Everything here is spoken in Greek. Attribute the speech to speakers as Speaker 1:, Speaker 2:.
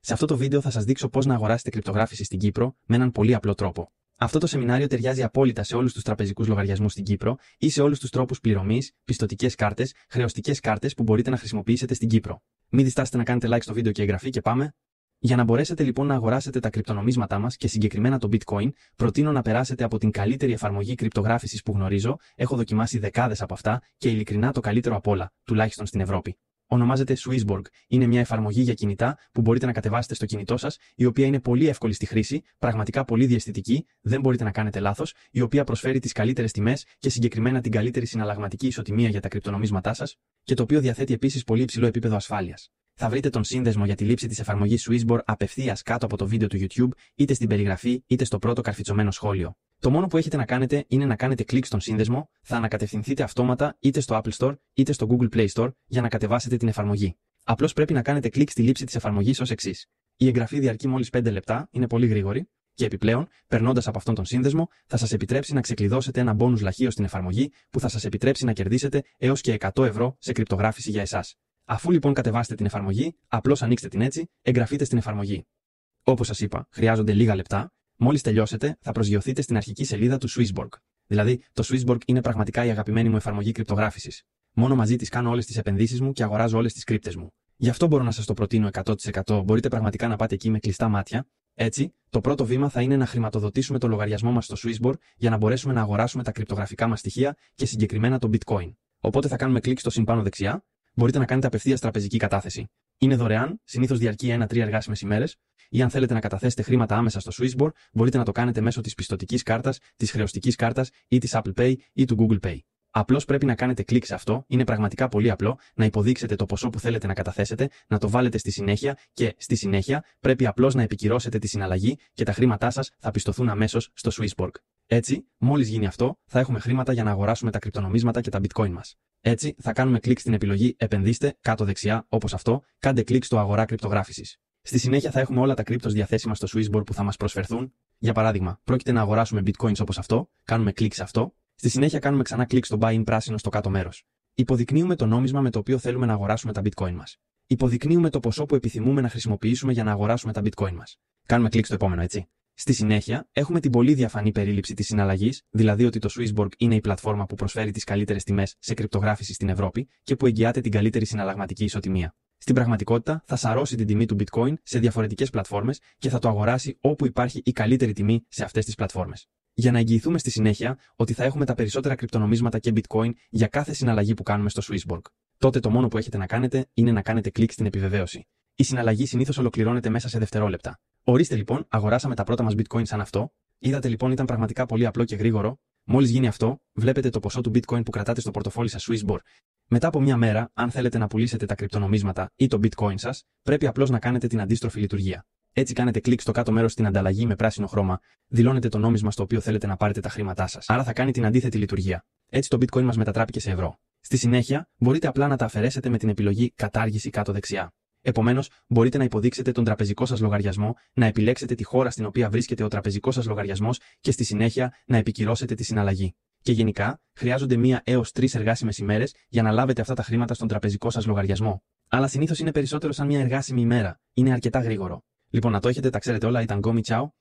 Speaker 1: Σε αυτό το βίντεο θα σας δείξω πώς να αγοράσετε κρυπτογράφηση στην Κύπρο με έναν πολύ απλό τρόπο. Αυτό το σεμινάριο ταιριάζει απόλυτα σε όλους τους τραπεζικούς λογαριασμούς στην Κύπρο ή σε όλους τους τρόπους πληρωμής, πιστωτικές κάρτες, χρεωστικές κάρτες που μπορείτε να χρησιμοποιήσετε στην Κύπρο. Μην διστάσετε να κάνετε like στο βίντεο και εγγραφή και πάμε. Για να μπορέσετε λοιπόν να αγοράσετε τα κρυπτονομίσματά μας και συγκεκριμένα το Bitcoin, προτείνω να περάσετε από την καλύτερη εφαρμογή κρυπτογράφησης που γνωρίζω, έχω δοκιμάσει δεκάδες από αυτά και ειλικρινά το καλύτερο απ' όλα, τουλάχιστον στην Ευρώπη. Ονομάζεται Swissborg. Είναι μια εφαρμογή για κινητά που μπορείτε να κατεβάσετε στο κινητό σας, η οποία είναι πολύ εύκολη στη χρήση, πραγματικά πολύ διαισθητική, δεν μπορείτε να κάνετε λάθος, η οποία προσφέρει τις καλύτερες τιμές και συγκεκριμένα την καλύτερη συναλλαγματική ισοτιμία για τα κρυπτονομίσματά σας και το οποίο διαθέτει επίσης πολύ υψηλό επίπεδο ασφάλειας. Θα βρείτε τον σύνδεσμο για τη λήψη της εφαρμογής Swissborg απευθείας κάτω από το βίντεο του YouTube, είτε στην περιγραφή είτε στο πρώτο καρφιτσωμένο σχόλιο. Το μόνο που έχετε να κάνετε είναι να κάνετε κλικ στον σύνδεσμο, θα ανακατευθυνθείτε αυτόματα είτε στο Apple Store είτε στο Google Play Store για να κατεβάσετε την εφαρμογή. Απλώς πρέπει να κάνετε κλικ στη λήψη της εφαρμογής ως εξής. Η εγγραφή διαρκεί μόλις 5 λεπτά, είναι πολύ γρήγορη. Και επιπλέον, περνώντας από αυτόν τον σύνδεσμο, θα σας επιτρέψει να ξεκλειδώσετε ένα μπόνους λαχείο στην εφαρμογή που θα σας επιτρέψει να κερδίσετε έως και 100 ευρώ σε κρυπτογράφηση για εσάς. Αφού λοιπόν κατεβάσετε την εφαρμογή, απλώς ανοίξτε την έτσι, εγγραφείτε στην εφαρμογή. Όπως σας είπα, χρειάζονται λίγα λεπτά. Μόλις τελειώσετε, θα προσγειωθείτε στην αρχική σελίδα του Swissborg. Δηλαδή, το Swissborg είναι πραγματικά η αγαπημένη μου εφαρμογή κρυπτογράφησης. Μόνο μαζί της κάνω όλες τις επενδύσεις μου και αγοράζω όλες τις κρύπτες μου. Γι' αυτό μπορώ να σας το προτείνω 100%. Μπορείτε πραγματικά να πάτε εκεί με κλειστά μάτια. Έτσι, το πρώτο βήμα θα είναι να χρηματοδοτήσουμε το λογαριασμό μας στο Swissborg για να μπορέσουμε να αγοράσουμε τα κρυπτογραφικά μας στοιχεία και συγκεκριμένα το Bitcoin. Οπότε θα κάνουμε κλικ στο συν πάνω δεξιά. Μπορείτε να κάνετε απευθείας τραπεζική κατάθεση. Είναι δωρεάν, συνήθως διαρκεί 1-3 εργάσιμες ημέρες, ή αν θέλετε να καταθέσετε χρήματα άμεσα στο Swissborg, μπορείτε να το κάνετε μέσω της πιστωτικής κάρτας, της χρεωστικής κάρτας ή της Apple Pay ή του Google Pay. Απλώς πρέπει να κάνετε κλικ σε αυτό, είναι πραγματικά πολύ απλό, να υποδείξετε το ποσό που θέλετε να καταθέσετε, να το βάλετε στη συνέχεια και στη συνέχεια πρέπει απλώς να επικυρώσετε τη συναλλαγή και τα χρήματά σας θα πιστωθούν αμέσως στο Swissborg. Έτσι, μόλις γίνει αυτό, θα έχουμε χρήματα για να αγοράσουμε τα κρυπτονομίσματα και τα Bitcoin μας. Έτσι, θα κάνουμε κλικ στην επιλογή Επενδύστε, κάτω δεξιά, όπως αυτό, κάντε κλικ στο Αγορά κρυπτογράφησης. Στη συνέχεια θα έχουμε όλα τα κρύπτος διαθέσιμα στο Swissborg που θα μας προσφερθούν. Για παράδειγμα, πρόκειται να αγοράσουμε Bitcoins όπως αυτό, κάνουμε κλικ σε αυτό. Στη συνέχεια κάνουμε ξανά κλικ στο Buy in πράσινο στο κάτω μέρος. Υποδεικνύουμε το νόμισμα με το οποίο θέλουμε να αγοράσουμε τα Bitcoin μας. Υποδεικνύουμε το ποσό που επιθυμούμε να χρησιμοποιήσουμε για να αγοράσουμε τα Bitcoin μας. Κάνουμε κλικ στο επόμενο, έτσι. Στη συνέχεια, έχουμε την πολύ διαφανή περίληψη της συναλλαγής, δηλαδή ότι το Swissborg είναι η πλατφόρμα που προσφέρει τις καλύτερες τιμές σε κρυπτογράφηση στην Ευρώπη και που εγγυάται την καλύτερη συναλλαγματική ισοτιμία. Στην πραγματικότητα, θα σαρώσει την τιμή του Bitcoin σε διαφορετικές πλατφόρμες και θα το αγοράσει όπου υπάρχει η καλύτερη τιμή σε αυτές τις πλατφόρμες. Για να εγγυηθούμε στη συνέχεια ότι θα έχουμε τα περισσότερα κρυπτονομίσματα και Bitcoin για κάθε συναλλαγή που κάνουμε στο Swissborg. Τότε το μόνο που έχετε να κάνετε είναι να κάνετε κλικ στην επιβεβαίωση. Η συναλλαγή συνήθως ολοκληρώνεται μέσα σε δευτερόλεπτα. Ορίστε λοιπόν, αγοράσαμε τα πρώτα μας Bitcoin σαν αυτό. Είδατε λοιπόν, ήταν πραγματικά πολύ απλό και γρήγορο. Μόλις γίνει αυτό, βλέπετε το ποσό του Bitcoin που κρατάτε στο πορτοφόλι σας Swissborg. Μετά από μια μέρα, αν θέλετε να πουλήσετε τα κρυπτονομίσματα ή το Bitcoin σας, πρέπει απλώς να κάνετε την αντίστροφη λειτουργία. Έτσι κάνετε κλικ στο κάτω μέρος στην ανταλλαγή με πράσινο χρώμα, δηλώνετε το νόμισμα στο οποίο θέλετε να πάρετε τα χρήματά σας. Άρα θα κάνει την αντίθετη λειτουργία. Έτσι το Bitcoin μας μετατράπηκε σε ευρώ. Στη συνέχεια, μπορείτε απλά να τα αφαιρέσετε με την επιλογή Κατάργηση κάτω δεξιά. Επομένως, μπορείτε να υποδείξετε τον τραπεζικό σας λογαριασμό, να επιλέξετε τη χώρα στην οποία βρίσκεται ο τραπεζικός σας λογαριασμός και στη συνέχεια να επικυρώσετε τη συναλλαγή. Και γενικά, χρειάζονται 1 έως 3 εργάσιμες ημέρες για να λάβετε αυτά τα χρήματα στον τραπεζικό σας λογαριασμό. Αλλά συνήθως είναι περισσότερο σαν 1 εργάσιμη ημέρα. Είναι αρκετά γρήγορο. Λοιπόν, να το έχετε, τα ξέρετε όλα, ήταν Γκόμι, τσάου.